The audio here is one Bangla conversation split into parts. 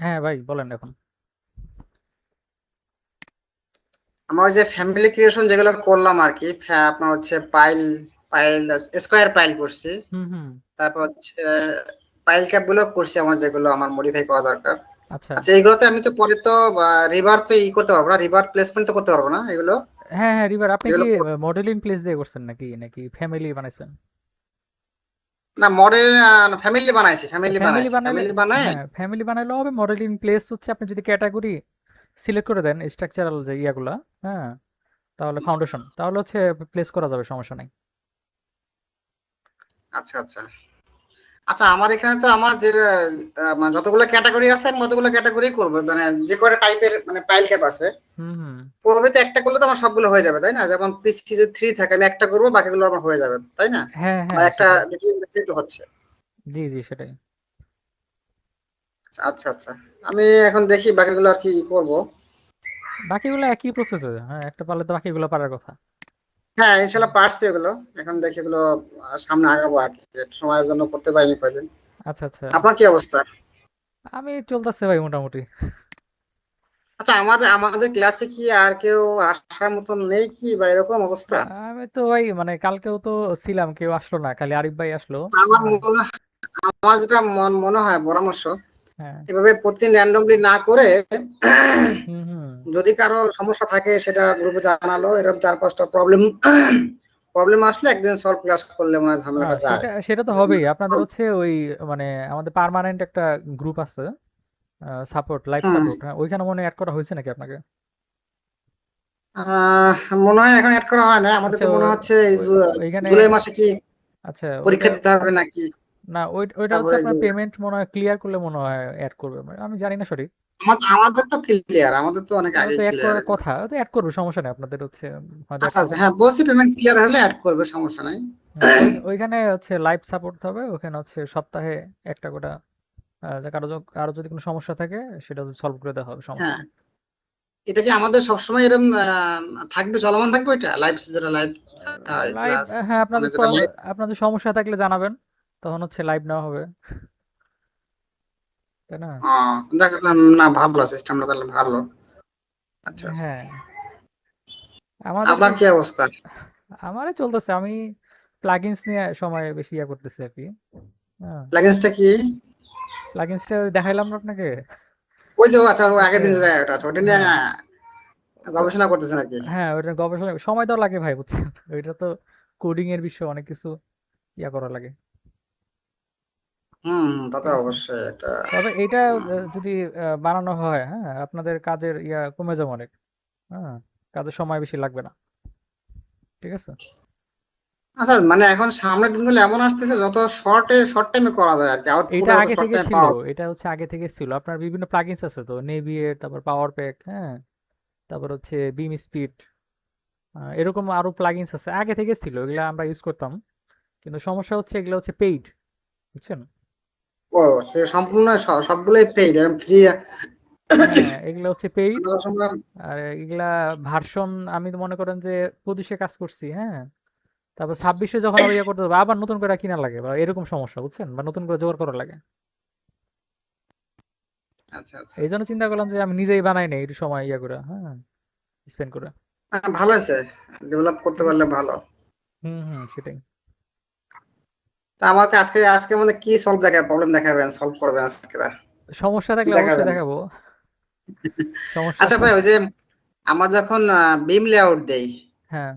হ্যাঁ ভাই বলেন এখন। আমার ওই যে ফ্যামিলি ক্রিয়েশন যেগুলো করলাম আর কি, আপনার হচ্ছে পাইল, পাইল স্কোয়ার পাইল করছি। হুম হুম। তারপর হচ্ছে পাইল ক্যাপ গুলো করছি, আমার যেগুলো আমার মডিফাই করা দরকার। আচ্ছা। আচ্ছা, এইগুলোতে আমি তো পরে তো রিভার তো করতে পারবো না, রিভার প্লেসমেন্ট তো করতে পারবো না এগুলো, হ্যাঁ হ্যাঁ রিভার আপনি কি যেগুলো মডেলিং প্লেস দিয়ে করছেন নাকি নাকি ফ্যামিলি বানাইছেন? না মডেল, ফ্যামিলি বানাইছি, ফ্যামিলি ফ্যামিলি বানাইছি, বানাইলে, ফ্যামিলি বানায়। হ্যাঁ ফ্যামিলি বানাইলেও হবে। মডেলিং প্লেস হচ্ছে আপনি যদি ক্যাটাগরি সিলেক্ট করে দেন স্ট্রাকচারাল যে ইয়াগুলা, হ্যাঁ, তাহলে ফাউন্ডেশন, তাহলে হচ্ছে প্লেস করা যাবে, সমস্যা নাই। আচ্ছা আচ্ছা। আচ্ছা, আমার এখানে তো আমার যে মানে যতগুলো ক্যাটাগরি আছে আমি ততগুলো ক্যাটাগরি করবো, মানে যে কয়টা টাইপের মানে পাইল ক্যাপ আছে হুম হুম। প্রভাবিত একটা করলে তো আমার সবগুলো হয়ে যাবে, তাই না? যেমন পিসি যে থ্রি থাকে আমি একটা করবো, বাকিগুলো আমার হয়ে যাবে, তাই না? হ্যাঁ বা হ্যাঁ একটা সেটাই। ডিটেইল হচ্ছে। জি জি সেটাই। আচ্ছা আচ্ছা, আমি এখন দেখি বাকিগুলো আর কি করব। বাকিগুলো একই প্রসেসে, হ্যাঁ একটা পারলে তো বাকিগুলো পারার কথা। হ্যাঁ, ইনশাল্লাহ পারছি এগুলো। এখন দেখি এগুলো সামনে আগাবো আর কি, একটু সময়ের জন্য করতে পারিনি কয়দিন। আচ্ছা আচ্ছা। আপনার কি অবস্থা? আমি চলতেছে ভাই মোটামুটি। আচ্ছা, আমাদের আমাদের ক্লাসে কি আর কেউ আসার মতন নেই কি, বা এরকম অবস্থা? আমি তো ভাই মানে কালকেও তো ছিলাম, কেউ আসলো না, খালি আরিফ ভাই আসলো। আমার হ্যাঁ। আমার যেটা মনে হয় পরামর্শ, হ্যাঁ। এভাবে প্রতিদিন র্যান্ডমলি না করে হুম হুম। যদি কারো সমস্যা থাকে সেটা গ্রুপে জানালো, এরকম চার পাঁচটা প্রবলেম প্রবলেম আসলে একদিন সলভ ক্লাস করলে মনে হয় না ঝামেলাটা যায়। সেটা সেটা তো হবেই। আপনাদের হচ্ছে ওই মানে আমাদের পার্মানেন্ট একটা গ্রুপ আছে, সাপোর্ট, লাইভ হুম। সাপোর্ট, হ্যাঁ ওইখানে মনে হয় অ্যাড করা হয়েছে নাকি আপনাকে? মনে হয় এখন অ্যাড করা হয় না, আমাদের আচ্ছা তো মনে হচ্ছে এই ওইখানে, জুলাই মাসে কি আচ্ছা ওইটা, পরীক্ষা দিতে হবে নাকি। না ওইটা হচ্ছে তারপরে আপনার পেমেন্ট মনে হয় ক্লিয়ার করলে মনে হয় অ্যাড করবে, মানে আমি জানি না সঠিক। আমাদের তো ক্লিয়ার, আমাদের তো অনেক তাহলে আগে তো অ্যাড ক্লিয়ার করার এগুলো। কথা, তো অ্যাড করবে, সমস্যা নেই। আপনাদের হচ্ছে হয়তো আচ্ছা একটা, আচ্ছা, হ্যাঁ বলছি পেমেন্ট ক্লিয়ার হলে অ্যাড করবে, সমস্যা নাই। ওইখানে হচ্ছে লাইভ সাপোর্ট হবে। ওখানে হচ্ছে সপ্তাহে একটা করে যে কারো যদি কোনো সমস্যা থাকে সেটা সলভ করে দেওয়া হবে, সমস্যা হ্যাঁ, নেই। এটা কি আমাদের সবসময় এরকম থাকবে, চলমান থাকবে এটা লাইভ, যেটা লাইভ লাইভ, ক্লাস, হ্যাঁ মানে আপনাদের যেটা লাইভ? আপনাদের সমস্যা থাকলে জানাবেন, তখন হচ্ছে লাইভ নেওয়া হবে, তাই না? দেখো তো, না ভালো সিস্টেমটা তাহলে ভালো। আচ্ছা আচ্ছা। হ্যাঁ আমাদের তো, আপনার কি অবস্থা? আমারও চলতেছে। আমি প্লাগইনস নিয়ে সময় বেশি ইয়া করতেছি আর কি। হ্যাঁ, প্লাগইনসটা কি? প্লাগইনসটা দেখাইলাম না আপনাকে। ওই যে আচ্ছা, ও আগের হচ্ছে, দিন যেটা ওটা আছে, ওটা নিয়ে হ্যাঁ ও- গবেষণা করতেছে নাকি? হ্যাঁ ওটা গবেষণা সময় তো লাগে ভাই, বুঝছেন? ওইটা তো কোডিং এর বিষয়, অনেক কিছু ইয়া করা লাগে, হুম হুম, তা তো ঠিক আছে? অবশ্যই এটা। তবে এটা হুম। যদি বানানো হয়, হ্যাঁ আপনাদের কাজের ইয়া কমে যাবে অনেক। হ্যাঁ, কাজের সময় বেশি লাগবে না, ঠিক আছে? আচ্ছা, মানে এখন সামনের দিনগুলো এমন আসতেছে যত শর্ট টাইমে করা যায় আর কি, আউটপুট এটা যত আগে শর্ট থেকে টাইমে ছিল, পাওয়া যায়। এটা হচ্ছে আগে থেকে ছিল। আপনার বিভিন্ন প্লাগইনস আছে তো, নেভিয়ের, তারপর পাওয়ার প্যাক, হ্যাঁ, তারপর হচ্ছে বিম স্পিড, এরকম আরো প্লাগইনস আছে, আগে থেকে ছিল, এগুলা আমরা ইউজ করতাম। কিন্তু সমস্যা হচ্ছে এগুলো হচ্ছে পেইড, বুঝছেন? ও, সে সম্পূর্ণ সবগুলোই পেইড, এরকম ফ্রি? হ্যাঁ এগুলো হচ্ছে পেইড। সময়। আর এগুলা ভার্সন, আমি তো মনে করেন যে 25-এ কাজ করছি, হ্যাঁ, তারপর 26-এ যখন আবার ইয়ে করতে হবে আবার নতুন করে কিনা লাগে, বা এরকম সমস্যা, বুঝছেন, বা নতুন করে জোগাড় করা লাগে। আচ্ছা আচ্ছা। এই জন্য চিন্তা করলাম যে আমি নিজেই বানাই নেই, একটু সময় ইয়ে করে, হ্যাঁ, স্পেন্ড করে। ভালো হয়েছে, ডেভেলপ করতে ঠিক পারলে আছে। ভালো। হুম হুম সেটাই। তা আমাকে আজকে আজকে মানে কি প্রবলেম দেখাবেন, সলভ করবেন আজকে? সমস্যা কি থাকলে অবশ্যই দেখাবেন? দেখাবো। সমস্যা আচ্ছা আছে। ভাই, ওই যে আমরা যখন বিম লেআউট দেই, হ্যাঁ।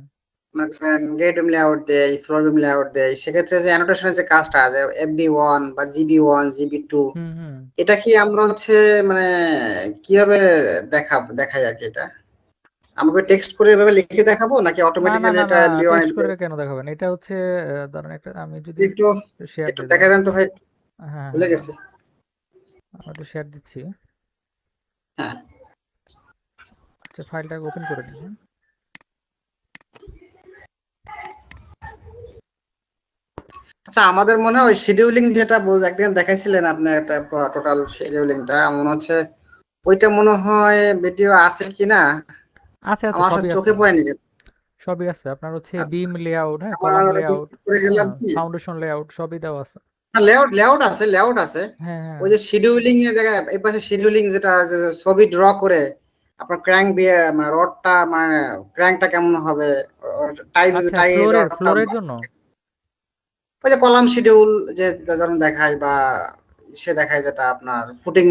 গেট বিম লেআউট দেই, ফ্লোর বিম লেআউট দেই, সেক্ষেত্রে যে অ্যানোটেশনের যে কাজটা আছে, FB1 বা GB1, GB2, হুম হুম। এটা কি আমরা হচ্ছে মানে কিভাবে দেখাই আর কি? এটা আমাকে টেক্সট করে এভাবে লিখে দেখাবো নাকি না না অটোমেটিক্যালি না এটা না, FB1 টেক্সট করে কেন দেখাবেন? এটা হচ্ছে ধরেন একটা, আমি যদি একটু শেয়ার একটু দিই, দেখা ধরেন। দেন তো ভাই, হ্যাঁ ভুলে হ্যাঁ গেছি। দাঁড়ান, আমি একটু শেয়ার দিচ্ছি। হ্যাঁ। আচ্ছা ফাইলটাকে ওপেন করে নিই, হ্যাঁ। আচ্ছা, আমাদের মনে হয় ওই শিডিউলিং যেটা একদিন দেখাইছিলেন আপনি, একটা টোটাল শিডিউলিংটা মনে হচ্ছে, ওইটা মনে হয় ভিডিও আছে কিনা, আছে আছে, আমার আসলে সবই আছে, চোখে পড়েনি। সবই আছে। আপনার হচ্ছে আচ্ছা, বিম লেআউট, হ্যাঁ, আমার কলাম লেআউট, করে গেলাম হ্যাঁ, কি, ফাউন্ডেশন লেআউট সবই দেওয়া আছে। লেআউট আছে। হ্যাঁ হ্যাঁ ওই যে শিডিউলিং এর জায়গায় এই পাশে শিডিউলিং যেটা যে ছবি ড্র করে আপনার ক্র্যাঙ্ক দিয়ে রডটা মানে ক্র্যাঙ্কটা কেমন হবে, টাই আচ্ছা, টাই ফ্লোরের রডটা, ফ্লোরের জন্য। ওই যে কলাম শিডিউল যে যখন দেখায় বা সে দেখায় যেটা আপনার ফুটিং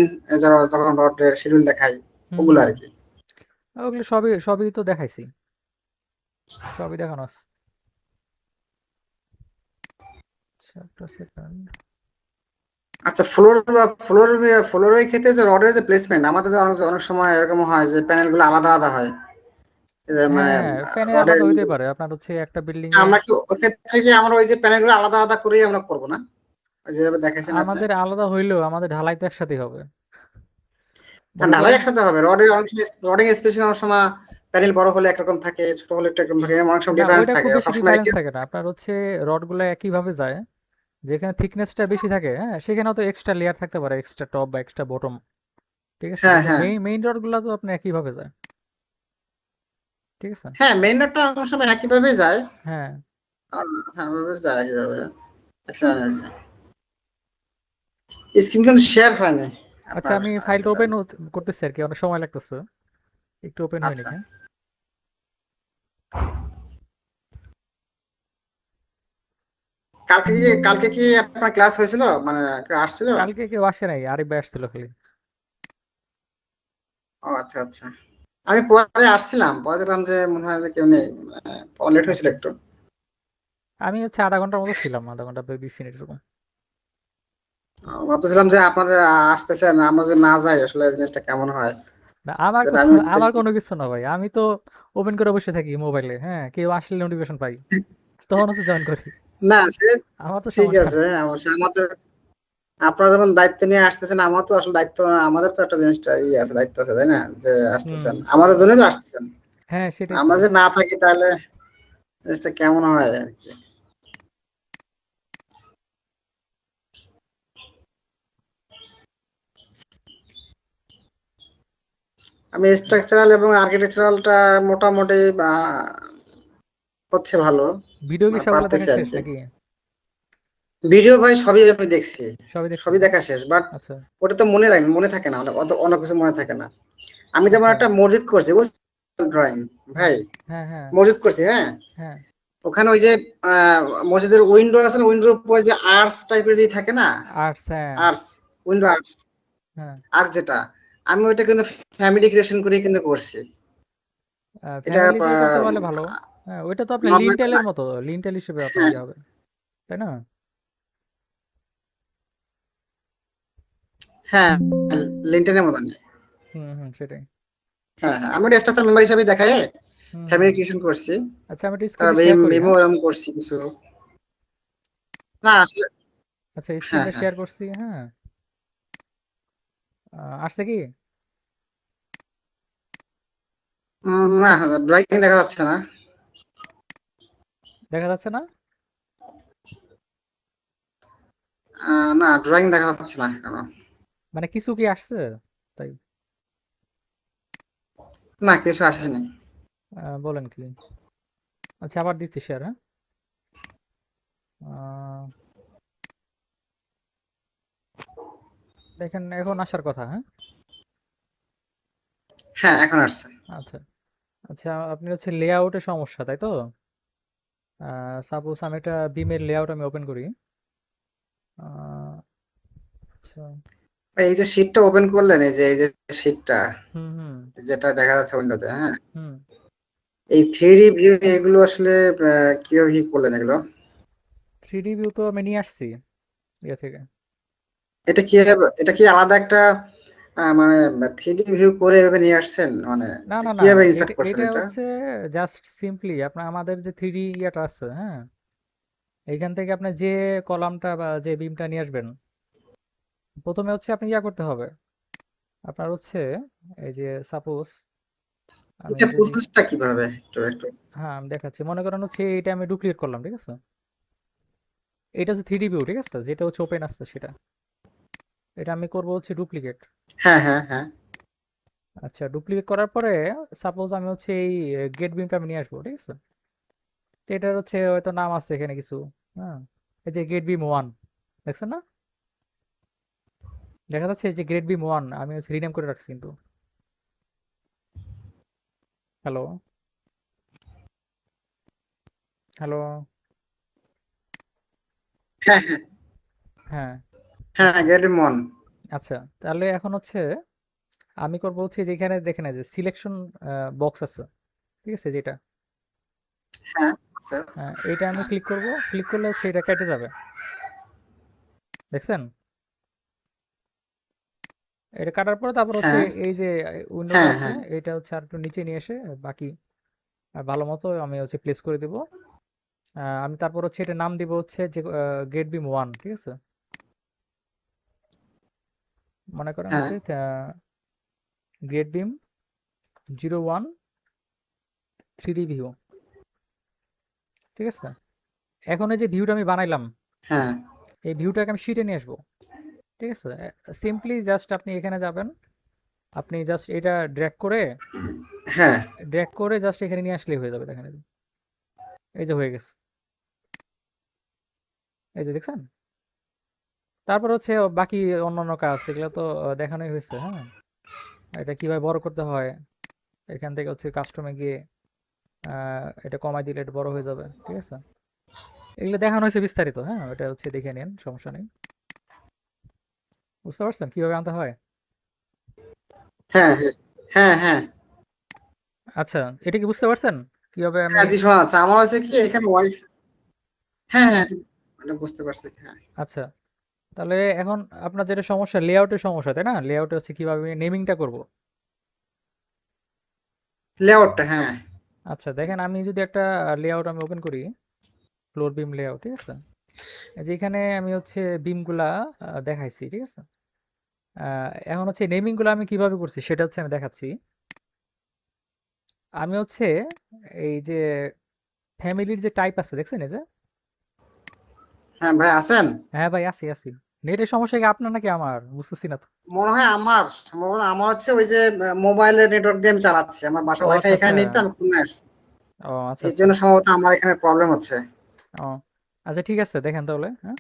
যখন রডের শিডিউল দেখায় হুম ওগুলো হুম। আর কি। ওগুলো সবই সবই তো দেখাইছি, সবই দেখানো আছে। আচ্ছা, একটা সেকেন্ড। আচ্ছা, ফ্লোরের ক্ষেত্রে যে রডের যে প্লেসমেন্ট আমাদের তো অনেক অনেক সময় এরকম হয় যে প্যানেল গুলো আলাদা আলাদা হয়, এই যে হ্যাঁ মানে হ্যাঁ, প্যানের রডের, আলাদা হইতে পারে। আপনার হচ্ছে একটা বিল্ডিং এ আমরা কি ওই ক্ষেত্রে কি আমরা ওই যে প্যানেল গুলো আলাদা আলাদা করেই আমরা করবো না, ওই যেভাবে দেখাইছেন আপনি? আমাদের আলাদা হইলেও আমাদের ঢালাই তো একসাথেই হবে। হ্যাঁ, মনে ঢালাই করেন, একসাথে হবে। রডিং স্পেসিং অনেক সময় প্যানেল বড় হলে একরকম থাকে, ছোট হলে একটু একরকম থাকে, অনেক সময় না ডিফারেন্স ওইটা থাকে, খুব বেশি সবসময় ডিফারেন্স একই। থাকে না। আপনার হচ্ছে রডগুলো একইভাবে যায়, যেখানে থিকনেসটা বেশি থাকে হ্যাঁ সেখানেও তো এক্সট্রা লেয়ার থাকতে পারে, এক্সট্রা টপ বা এক্সট্রা বটম। ঠিক আছে, হ্যাঁ কিন্তু হ্যাঁ মেইন রডগুলো তো আপনার একইভাবে যায়। ঠিক আছে। হ্যাঁ, মেইন রডটা অনেক সময় একইভাবে যায়। হ্যাঁ। আর হ্যাঁ, ওইভাবে যায় একইভাবে। আচ্ছা, স্ক্রিন কিন্তু শেয়ার হয়নি আচ্ছা, আপনার। আমি ফাইলটা ওপেন করতেছি আর কি, অনেক সময় লাগতেছে, একটু ওপেন হয়ে আচ্ছা, নিক। কালকে কি আপনার ক্লাস হয়েছিল, মানে কেউ আসছিল? কালকে কেউ আসে নাই, আরিফ ভাই আসছিল খালি। ও আচ্ছা আচ্ছা, আমি পরে আসছিলাম, পরে দেখলাম যে মনে হয় যে কেউ নেই, লেট হয়েছিল আচ্ছা, একটু। আমি হচ্ছে আধা ঘন্টার মতো ছিলাম, আধা ঘন্টা বা 20 মিনিট এরকম। ভাবতেছিলাম যে আপনাদের আসতেছেন, আমরা যে না যাই আসলে জিনিসটা কেমন হয়, না আমার যেটা আমি আমার কোনো কিছু না ভাই, আমি তো ওপেন করে বসে থাকি মোবাইলে, হ্যাঁ কেউ আসলে নোটিফিকেশন পাই, তখন হচ্ছে জয়েন করি। না সে আমার তো ঠিক সমস্যা আছে, নেই। অবশ্যই আমাদের, আপনারা যখন দায়িত্ব নিয়ে আসতেছেন, আমার তো আসলে দায়িত্ব, আমাদের তো একটা জিনিসটা আছে, দায়িত্ব আছে তাই না, যে হুম, আসতেছেন আমাদের সেটাই। জন্যই তো আসতেছেন। হ্যাঁ সেটাই তো। আমরা যে না থাকি তাহলে জিনিসটা কেমন হয় আর কি। আমি স্ট্রাকচারাল এবং আর্কিটেকচারালটা মোটামুটি হচ্ছে ভালো, ভিডিও কি সবগুলো দেখা পারতেছি আর শেষ কি। নাকি? ভিডিও ভাই সবই আমি দেখছি, সবই দেখছেন সবই না? দেখা শেষ, বাট আচ্ছা ওটা তো মনে থাকে না, অত অনেক কিছু মনে থাকে না। আমি যেমন আচ্ছা। একটা মসজিদ করছি, ড্রয়িং ভাই, হুম। হ্যাঁ হ্যাঁ মসজিদ করছি, হ্যাঁ। হ্যাঁ। ওখানে ওই যে মসজিদের উইন্ডো আছে না, উইন্ডোর উপরে যে আর্চ টাইপের যে থাকে না, আর্টস, হ্যাঁ। আর্চ, উইন্ডো আর্চ, হ্যাঁ। আর যেটা আমি ওইটা কিন্তু ফ্যামিলি ক্রিয়েশন করে কিন্তু করছি। এটা ফ্যামিলি দিয়ে করতে পারলে ভালো। হ্যাঁ, ওইটা তো আপনার নর্মাল, লিনটেলের মতো, লিনটেল হিসেবে আপনার হ্যাঁ ইয়ে হবে, তাই না? হ্যাঁ, লিনটেনের মতন। হুম হুম, সেটাই। হ্যাঁ হ্যাঁ, আমি স্ট্রাকচার মেম্বার হিসেবে দেখায় হুম হুম। ফ্যামিলি ক্রিয়েশন করছি। আচ্ছা, আমি একটা স্ক্রিনটা তারপরে শেয়ার করি, মেমো হ্যাঁ। এরকম করছি কিছু। না আসলে, আচ্ছা, হ্যাঁ স্ক্রিনটা হ্যাঁ, শেয়ার করছি, হ্যাঁ। আসছে কি? না ড্রয়িং দেখা যাচ্ছে না। দেখা যাচ্ছে না? না ড্রয়িং দেখা যাচ্ছে না কেন? মানে কিছু কি আসছে? তাই? না কিছু আসেনি। বলেন কি? আচ্ছা, আবার দিচ্ছি শেয়ার, হ্যাঁ। আহ, দেখেন এখন আসার কথা, হ্যাঁ। হ্যাঁ এখন আসছে। আচ্ছা। আচ্ছা, আপনি হচ্ছে লেআউটের সমস্যা, তাই তো? সাপোজ আমি একটা বিমের লেআউট আমি ওপেন করি। আহ, আচ্ছা। এই যে শীটটা ওপেন করলেন, এই যে শীটটা হুম হুম যেটা দেখা যাচ্ছে উইন্ডোতে, হ্যাঁ, হুম। এই 3D ভিউ এগুলো আসলে কিভাবে কি করলেন এগুলো? 3D ভিউ তো আমি নিয়ে আসছি ইয়ে থেকে। এটা কি আলাদা একটা মানে 3D ভিউ করে এভাবে নিয়ে আসছেন, মানে না না না, কিভাবে ইনসার্ট এটা করছেন এটা এটা? হচ্ছে জাস্ট সিম্পলি আপনার আমাদের যে 3D ইয়েটা আছে, হ্যাঁ, এইখান থেকে আপনি যে কলামটা বা যে বিমটা নিয়ে আসবেন, প্রথমে হচ্ছে আপনি ইয়া করতে হবে। আপনার হচ্ছে এই যে সাপোজ আমি এটা যদি, প্রসেসটা কিভাবে একটু একটু? হ্যাঁ আমি দেখাচ্ছি। মনে করেন হচ্ছে এটা আমি ডুপ্লিকেট করলাম, ঠিক আছে? এটা হচ্ছে 3D ভিউ, ঠিক আছে, যেটা হচ্ছে ওপেন আসছে সেটা। এটা আমি করব হচ্ছে ডুপ্লিকেট। হ্যাঁ হ্যাঁ হ্যাঁ আচ্ছা, ডুপ্লিকেট করার পরে সাপোজ আমি হচ্ছে এই গেট বিমটা আমি নিয়ে আসবো, ঠিক আছে? তো এটার হচ্ছে হয়তো নাম আছে এখানে কিছু, হ্যাঁ, এই যে গেট বিম 1, দেখছেন না? দেখা যাচ্ছে এই যে গ্রেড বিম 1 আমি হচ্ছে রিনেম করে রাখছি কিন্তু। Hello, hello. হ্যাঁ হ্যাঁ হ্যাঁ, হ্যাঁ, আচ্ছা, গ্রেড মন। আচ্ছা। তাহলে এখন হচ্ছে আমি করব হচ্ছে যেখানে দেখেন এই যে সিলেকশন বক্স আছে। ঠিক আছে যেটা। হ্যাঁ আচ্ছা এইটা আমি ক্লিক করব। ক্লিক করলে হচ্ছে এটা কেটে যাবে। দেখছেন? এটা কাটার পরে তারপর হচ্ছে হ্যাঁ এই যে উইন্ডোটা হ্যাঁ আছে হ্যাঁ এটা হচ্ছে আর একটু নিচে নিয়ে এসে বাকি ভালো মতো আমি হচ্ছে প্লেস করে দিব। আমি তারপর হচ্ছে এটা নাম দিব হচ্ছে যে গ্রেড বিম 1 ঠিক আছে? মনে করেন হ্যাঁ হচ্ছে গ্রেড বিম 01 3D ভিউ ঠিক আছে? এখন এই যে ভিউটা আমি বানাইলাম হ্যাঁ এই ভিউটাকে আমি শিটে নিয়ে আসবো ঠিক আছে? সিম্পলি জাস্ট আপনি এখানে যাবেন আপনি জাস্ট এটা হ্যাঁ ড্র্যাগ করে জাস্ট এখানে নিয়ে আসলেই হয়ে যাবে দেখেন এই যে হয়ে গেছে এই যে দেখছেন তারপর হচ্ছে বাকি অন্যান্য কাজ সেগুলো তো দেখানোই হয়েছে হ্যাঁ এটা কিভাবে বড় করতে হয় এখান থেকে হচ্ছে কাস্টমে গিয়ে এটা কমাই দিলে এটা বড় হয়ে যাবে ঠিক আছে এগুলো দেখানো হয়েছে বিস্তারিত হ্যাঁ এটা হচ্ছে দেখে নিন সমস্যা নেই বুঝতে পারছেন কিভাবে আনতে হয় হ্যাঁ হ্যাঁ হ্যাঁ আচ্ছা এটা কি বুঝতে পারছেন কিভাবে আমি হ্যাঁ জি শোনা যাচ্ছে। আমার হচ্ছে কি এখানে ওয়াই, হ্যাঁ হ্যাঁ এটা বুঝতে পারছি। হ্যাঁ আচ্ছা তাহলে এখন আপনার যেটা সমস্যা লেআউটের সমস্যা তাই না লেআউটে হচ্ছে কিভাবে নেমিংটা করব লেআউটটা, হ্যাঁ আচ্ছা দেখেন আমি যদি একটা লেআউট আমি ওপেন করি ফ্লোর বিম লেআউট ঠিক আছে এই যে এখানে আমি হচ্ছে বিমগুলা দেখাইছি ঠিক আছে এখন হচ্ছে নেমিং গুলো আমি কিভাবে করছি সেটা হচ্ছে আমি দেখাচ্ছি আমি হচ্ছে এই যে ফ্যামিলির যে টাইপ আছে দেখছেন এই যে হ্যাঁ ভাই আছেন। হ্যাঁ ভাই আছি আছি নেটের সমস্যা কি আপনার নাকি আমার বুঝতেছি না তো মনে হয় আমার সম্ভবত আমার হচ্ছে ওই যে মোবাইলের নেটওয়ার্ক দিয়ে আমি চালাচ্ছি, আমার বাসা ও ওয়াইফাই আচ্ছা এখানে আচ্ছা নেই তো, আমি খুলনায় আসছি। ও আচ্ছা এই আচ্ছা জন্য সম্ভবত আমার এখানে প্রবলেম হচ্ছে। ও আচ্ছা ঠিক আছে দেখেন তাহলে হ্যাঁ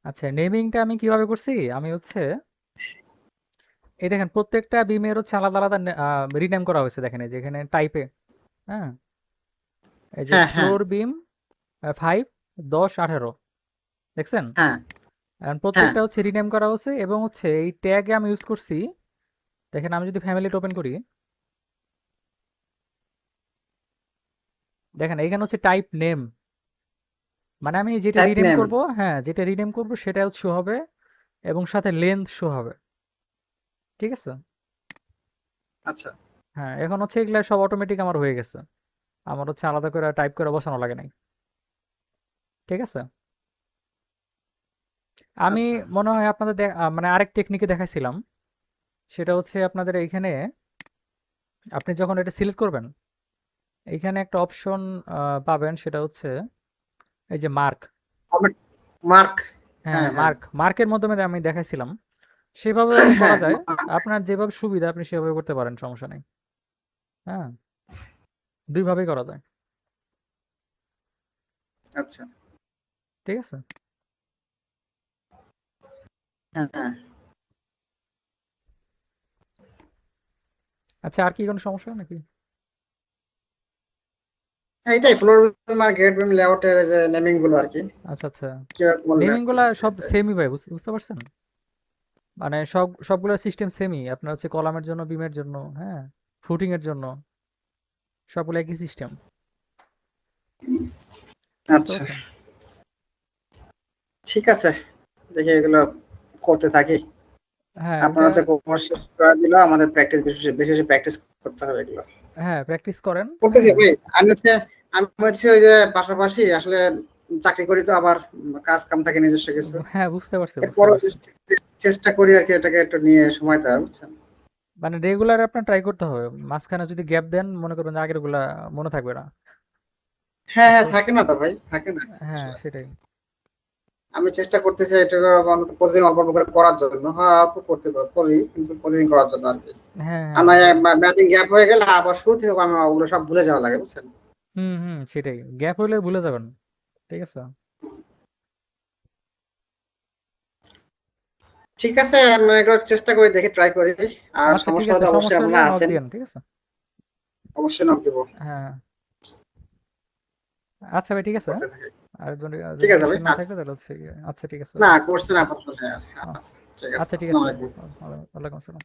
আচ্ছা নেমিংটা আমি কিভাবে করছি আমি হচ্ছে এই দেখেন প্রত্যেকটা বিমের হচ্ছে আলাদা আলাদা রিনেম করা হয়েছে দেখেন এই যে এখানে টাইপে হ্যাঁ এই যে হ্যাঁ হ্যাঁ ফ্লোর বিম 5 10 18 দেখছেন হ্যাঁ এখন হ্যাঁ প্রত্যেকটা হচ্ছে রিনেম করা হচ্ছে এবং হচ্ছে এই ট্যাগে আমি ইউজ করছি দেখেন আমি যদি ফ্যামিলিটা ওপেন করি দেখেন এখানে হচ্ছে টাইপ নেম মানে আমি যেটা টাইপ রিনেম নেম। করব হ্যাঁ যেটা রিনেম করব সেটা শো হবে এবং সাথে লেন্থ শো হবে ঠিক আছে আচ্ছা হ্যাঁ এখন হচ্ছে এগুলা সব অটোমেটিক আমার হয়ে গেছে আমার হচ্ছে আলাদা করে টাইপ করে বসানো লাগে নাই ঠিক আছে আমি আচ্ছা মনে হয় আপনাদের মানে আরেক টেকনিকে দেখাইছিলাম সেটা হচ্ছে আপনাদের এইখানে আপনি যখন এটা সিলেক্ট করবেন এইখানে একটা অপশন পাবেন সেটা হচ্ছে এই যে মার্ক কমেন্ট, মার্ক। হ্যাঁ হ্যাঁ হ্যাঁ মার্কের মাধ্যমে আমি দেখাইছিলাম সেভাবেও করা হ্যাঁ যায় আপনার যেভাবে সুবিধা আপনি সেভাবে করতে পারেন সমস্যা নেই হ্যাঁ দুইভাবেই করা যায় আচ্ছা ঠিক আছে হ্যাঁ হ্যাঁ আচ্ছা আর কি কোনো সমস্যা নাকি হ্যাঁ, এটাই ফ্লোর আর গেট বিম লেআউটের যে নেমিং গুলো আর কি, আচ্ছা আচ্ছা কিভাবে বললে আর নেমিং কি গুলা সব এটাই। সেমই ভাই বুঝতে পারছেন মানে সবগুলোর সিস্টেম সেমই আপনার হচ্ছে কলামের জন্য বিমের জন্য হ্যাঁ ফুটিং এর জন্য সবগুলো একই সিস্টেম বুঝতে আচ্ছা পারছেন ঠিক আছে, দেখি এগুলো করতে থাকি। হ্যাঁ আপনার এটা হচ্ছে কোর্স শেষ করে দিল, আমাদের প্র্যাকটিস বেশি বেশি বেশি প্র্যাকটিস করতে হবে এগুলো। হ্যাঁ প্র্যাকটিস করেন করতেছি হ্যাঁ ভাই। আমি হচ্ছে ওই যে পাশাপাশি আসলে চাকরি করি তো, আবার কাজ কাম থাকে নিজস্ব কিছু। হ্যাঁ বুঝতে এরপরও পারছি চেষ্টা করি আর কি এটাকে একটু নিয়ে সময় দেওয়ার, বুঝছেন। মানে রেগুলার আপনার ট্রাই করতে হবে মাঝখানে যদি গ্যাপ দেন মনে করবেন যে আগের গুলা মনে থাকবে না হ্যাঁ বুঝতে হ্যাঁ, পারছেন থাকে না তো ভাই, থাকে না হ্যাঁ আসলে। সেটাই আমি চেষ্টা করতেছি এটাকে অন্তত প্রতিদিন অল্প অল্প করে করার জন্য। হ্যাঁ অল্প করতে করি, কিন্তু প্রতিদিন করার জন্য আর কি। হ্যাঁ আর হ্যাঁ নয় দেখেন ম্যাথিং গ্যাপ হয়ে গেলে আবার শুরু থেকে আমি ওগুলো সব ভুলে যাওয়া লাগে, বুঝছেন। হুম সেটাই গ্যাপ হইলে ভুলে যাবেন ঠিক আছে ঠিক আছে, আমি একবার চেষ্টা করে দেখি, ট্রাই করি। আর আচ্ছা ঠিক সমস্যা আছে, হলে অবশ্যই সমস্যা হলে আপনারা নক আছেন, দিয়েন, ঠিক আছে। অবশ্যই নক দিব। হ্যাঁ আচ্ছা ভাই, ঠিক আছে, করতে হ্যাঁ? থাকি। আর ঠিক যদি আছে ভাই, কোশ্চেন না আচ্ছা। থাকে তাহলে হচ্ছে আচ্ছা ঠিক আছে না, ভাই। করছেন আপাতত, হ্যাঁ। আহ, আচ্ছা, ঠিক আছে, আচ্ছা ঠিক আসসালামু আছে ভাই। আলাইকুম। ওয়ালাইকুম আসসালাম।